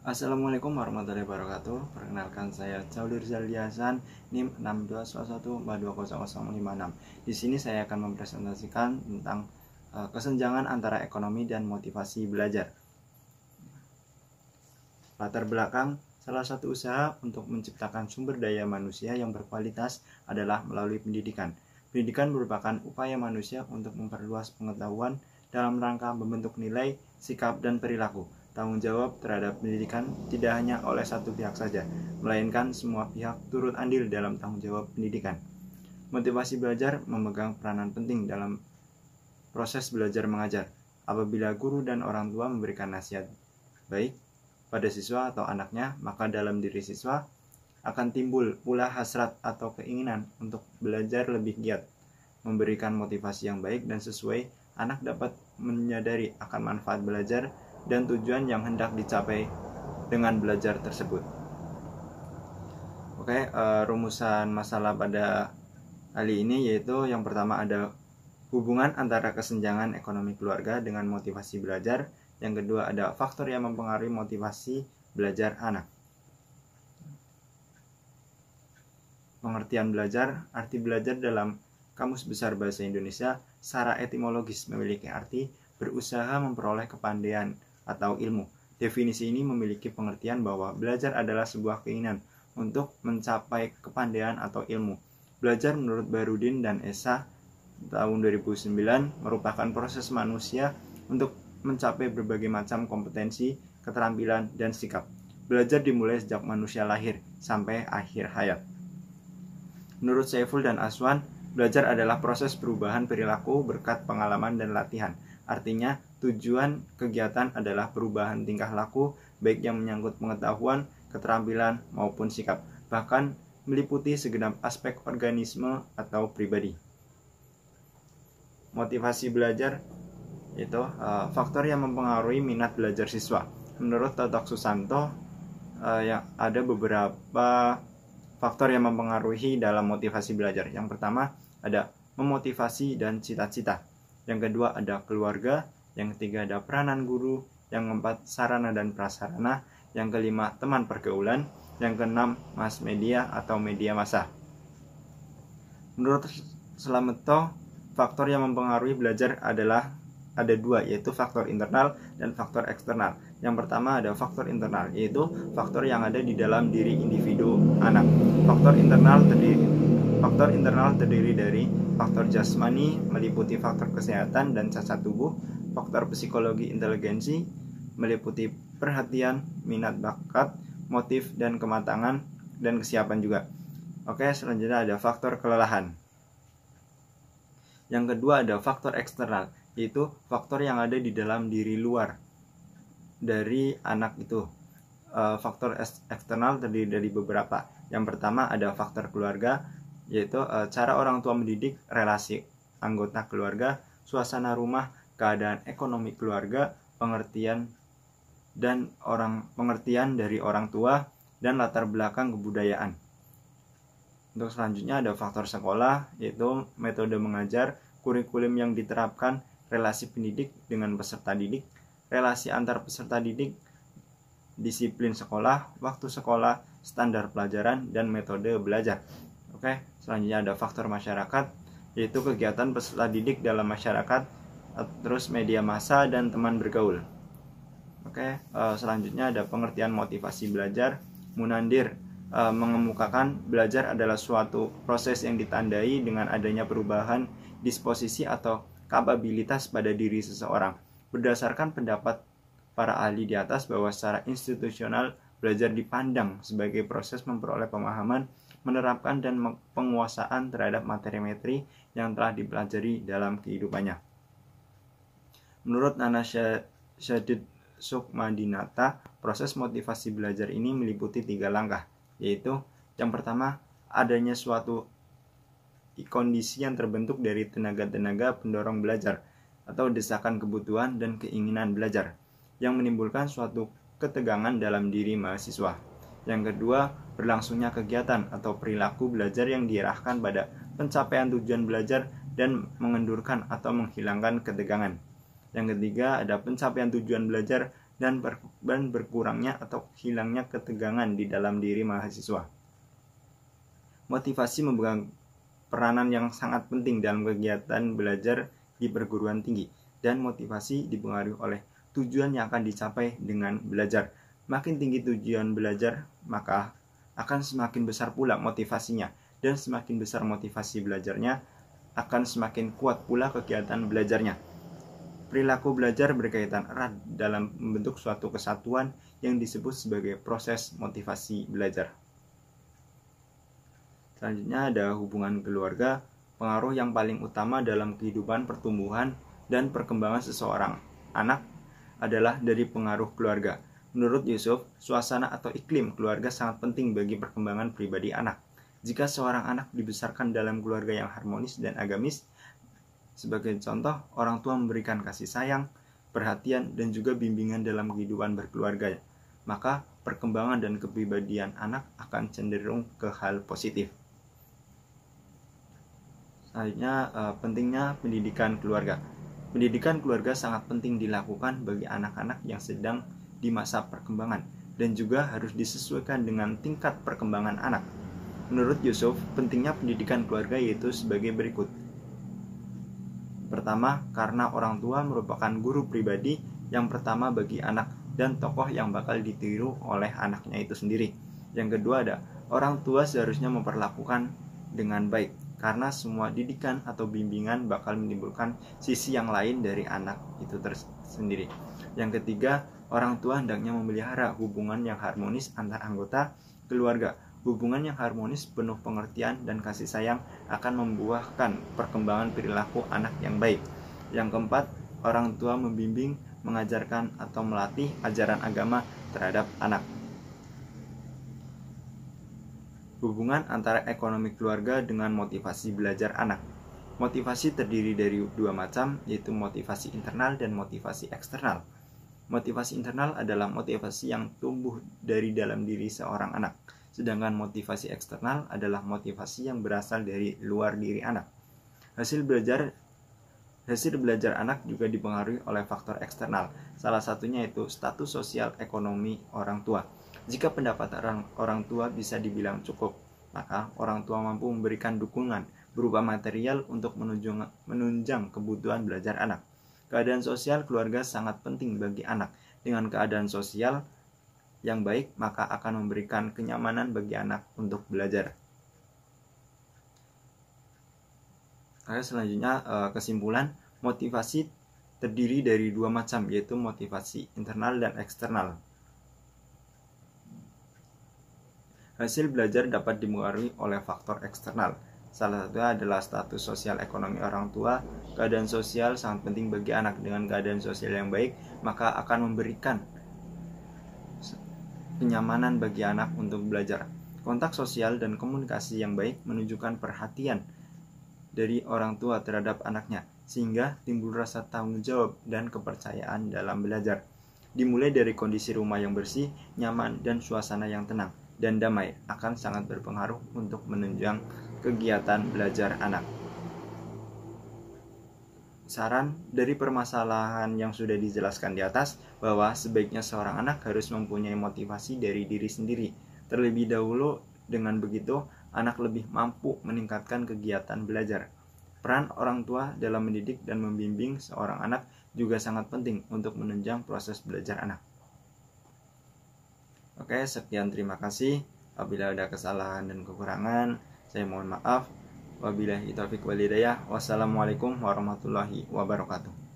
Assalamualaikum warahmatullahi wabarakatuh. Perkenalkan saya Cauli Rizal Hasan, NIM 6211420056. Di sini saya akan mempresentasikan tentang kesenjangan antara ekonomi dan motivasi belajar. Latar belakang salah satu usaha untuk menciptakan sumber daya manusia yang berkualitas adalah melalui pendidikan. Pendidikan merupakan upaya manusia untuk memperluas pengetahuan dalam rangka membentuk nilai, sikap, dan perilaku. Tanggung jawab terhadap pendidikan tidak hanya oleh satu pihak saja, melainkan semua pihak turut andil dalam tanggung jawab pendidikan. Motivasi belajar memegang peranan penting dalam proses belajar mengajar. Apabila guru dan orang tua memberikan nasihat baik pada siswa atau anaknya, maka dalam diri siswa akan timbul pula hasrat atau keinginan untuk belajar lebih giat. Memberikan motivasi yang baik dan sesuai, anak dapat menyadari akan manfaat belajar dan tujuan yang hendak dicapai dengan belajar tersebut. Rumusan masalah pada kali ini yaitu yang pertama ada hubungan antara kesenjangan ekonomi keluarga dengan motivasi belajar. Yang kedua ada faktor yang mempengaruhi motivasi belajar anak. Pengertian belajar, arti belajar dalam Kamus Besar Bahasa Indonesia secara etimologis memiliki arti berusaha memperoleh kepandaian atau ilmu. Definisi ini memiliki pengertian bahwa belajar adalah sebuah keinginan untuk mencapai kepandaian atau ilmu. Belajar menurut Barudin dan Esa tahun 2009 merupakan proses manusia untuk mencapai berbagai macam kompetensi, keterampilan, dan sikap. Belajar dimulai sejak manusia lahir sampai akhir hayat. Menurut Saiful dan Aswan, belajar adalah proses perubahan perilaku berkat pengalaman dan latihan. Artinya, tujuan kegiatan adalah perubahan tingkah laku, baik yang menyangkut pengetahuan, keterampilan, maupun sikap, bahkan meliputi segenap aspek organisme atau pribadi. Motivasi belajar itu faktor yang mempengaruhi minat belajar siswa. Menurut Totok Susanto, ada beberapa faktor yang mempengaruhi dalam motivasi belajar. Yang pertama ada memotivasi dan cita-cita. Yang kedua ada keluarga. Yang ketiga ada peranan guru. Yang keempat sarana dan prasarana. Yang kelima teman pergaulan. Yang keenam mass media atau media massa. Menurut Slameto, faktor yang mempengaruhi belajar adalah ada dua, yaitu faktor internal dan faktor eksternal. Yang pertama ada faktor internal, yaitu faktor yang ada di dalam diri individu anak. Faktor internal terdiri dari faktor jasmani, meliputi faktor kesehatan dan cacat tubuh. Faktor psikologi inteligensi, meliputi perhatian, minat bakat, motif, dan kematangan, dan kesiapan juga. Selanjutnya ada faktor kelelahan. Yang kedua ada faktor eksternal, yaitu faktor yang ada di dalam diri luar dari anak itu. Faktor eksternal terdiri dari beberapa. Yang pertama ada faktor keluarga, yaitu cara orang tua mendidik, relasi anggota keluarga, suasana rumah, keadaan ekonomi keluarga, pengertian dari orang tua, dan latar belakang kebudayaan. Untuk selanjutnya ada faktor sekolah, yaitu metode mengajar, kurikulum yang diterapkan, relasi pendidik dengan peserta didik, relasi antar peserta didik, disiplin sekolah, waktu sekolah, standar pelajaran, dan metode belajar. Selanjutnya ada faktor masyarakat, yaitu kegiatan peserta didik dalam masyarakat, terus media massa, dan teman bergaul. Selanjutnya ada pengertian motivasi belajar. Munandir mengemukakan belajar adalah suatu proses yang ditandai dengan adanya perubahan disposisi atau kapabilitas pada diri seseorang. Berdasarkan pendapat para ahli di atas bahwa secara institusional belajar dipandang sebagai proses memperoleh pemahaman, menerapkan dan penguasaan terhadap materi-materi yang telah dipelajari dalam kehidupannya. Menurut Nana Syadid Sukmadinata, proses motivasi belajar ini meliputi 3 langkah, yaitu yang pertama adanya suatu kondisi yang terbentuk dari tenaga-tenaga pendorong belajar atau desakan kebutuhan dan keinginan belajar yang menimbulkan suatu ketegangan dalam diri mahasiswa. Yang kedua, berlangsungnya kegiatan atau perilaku belajar yang diarahkan pada pencapaian tujuan belajar dan mengendurkan atau menghilangkan ketegangan. Yang ketiga, ada pencapaian tujuan belajar dan berkurangnya atau hilangnya ketegangan di dalam diri mahasiswa. Motivasi memegang peranan yang sangat penting dalam kegiatan belajar di perguruan tinggi, dan motivasi dipengaruhi oleh tujuan yang akan dicapai dengan belajar. Makin tinggi tujuan belajar, maka akan semakin besar pula motivasinya, dan semakin besar motivasi belajarnya, akan semakin kuat pula kegiatan belajarnya. Perilaku belajar berkaitan erat dalam membentuk suatu kesatuan yang disebut sebagai proses motivasi belajar. Selanjutnya ada hubungan keluarga, pengaruh yang paling utama dalam kehidupan pertumbuhan dan perkembangan seseorang anak adalah dari pengaruh keluarga. Menurut Yusuf, suasana atau iklim keluarga sangat penting bagi perkembangan pribadi anak. Jika seorang anak dibesarkan dalam keluarga yang harmonis dan agamis, sebagai contoh, orang tua memberikan kasih sayang, perhatian, dan juga bimbingan dalam kehidupan berkeluarga, maka perkembangan dan kepribadian anak akan cenderung ke hal positif. Selanjutnya, pentingnya pendidikan keluarga. Pendidikan keluarga sangat penting dilakukan bagi anak-anak yang sedang di masa perkembangan dan juga harus disesuaikan dengan tingkat perkembangan anak. Menurut Yusuf, pentingnya pendidikan keluarga yaitu sebagai berikut. Pertama, karena orang tua merupakan guru pribadi yang pertama bagi anak dan tokoh yang bakal ditiru oleh anaknya itu sendiri. Yang kedua ada, orang tua seharusnya memperlakukan dengan baik, karena semua didikan atau bimbingan bakal menimbulkan sisi yang lain dari anak itu tersendiri. Yang ketiga, orang tua hendaknya memelihara hubungan yang harmonis antar anggota keluarga. Hubungan yang harmonis penuh pengertian dan kasih sayang akan membuahkan perkembangan perilaku anak yang baik. Yang keempat, orang tua membimbing, mengajarkan atau melatih ajaran agama terhadap anak. Hubungan antara ekonomi keluarga dengan motivasi belajar anak. Motivasi terdiri dari dua macam, yaitu motivasi internal dan motivasi eksternal. Motivasi internal adalah motivasi yang tumbuh dari dalam diri seorang anak, sedangkan motivasi eksternal adalah motivasi yang berasal dari luar diri anak. Hasil belajar anak juga dipengaruhi oleh faktor eksternal, salah satunya yaitu status sosial ekonomi orang tua. Jika pendapatan orang tua bisa dibilang cukup, maka orang tua mampu memberikan dukungan berupa material untuk menunjang kebutuhan belajar anak. Keadaan sosial keluarga sangat penting bagi anak. Dengan keadaan sosial yang baik, maka akan memberikan kenyamanan bagi anak untuk belajar. Selanjutnya, kesimpulan, motivasi terdiri dari dua macam, yaitu motivasi internal dan eksternal. Hasil belajar dapat dipengaruhi oleh faktor eksternal. Salah satunya adalah status sosial ekonomi orang tua. Keadaan sosial sangat penting bagi anak. Dengan keadaan sosial yang baik, maka akan memberikan kenyamanan bagi anak untuk belajar. Kontak sosial dan komunikasi yang baik menunjukkan perhatian dari orang tua terhadap anaknya, sehingga timbul rasa tanggung jawab dan kepercayaan dalam belajar. Dimulai dari kondisi rumah yang bersih, nyaman, dan suasana yang tenang dan damai akan sangat berpengaruh untuk menunjang kegiatan belajar anak. Saran dari permasalahan yang sudah dijelaskan di atas, bahwa sebaiknya seorang anak harus mempunyai motivasi dari diri sendiri terlebih dahulu. Dengan begitu, anak lebih mampu meningkatkan kegiatan belajar. Peran orang tua dalam mendidik dan membimbing seorang anak juga sangat penting untuk menunjang proses belajar anak. Oke, sekian, terima kasih. Apabila ada kesalahan dan kekurangan, saya mohon maaf. Wabillahi taufiq wal hidayah. Wassalamualaikum warahmatullahi wabarakatuh.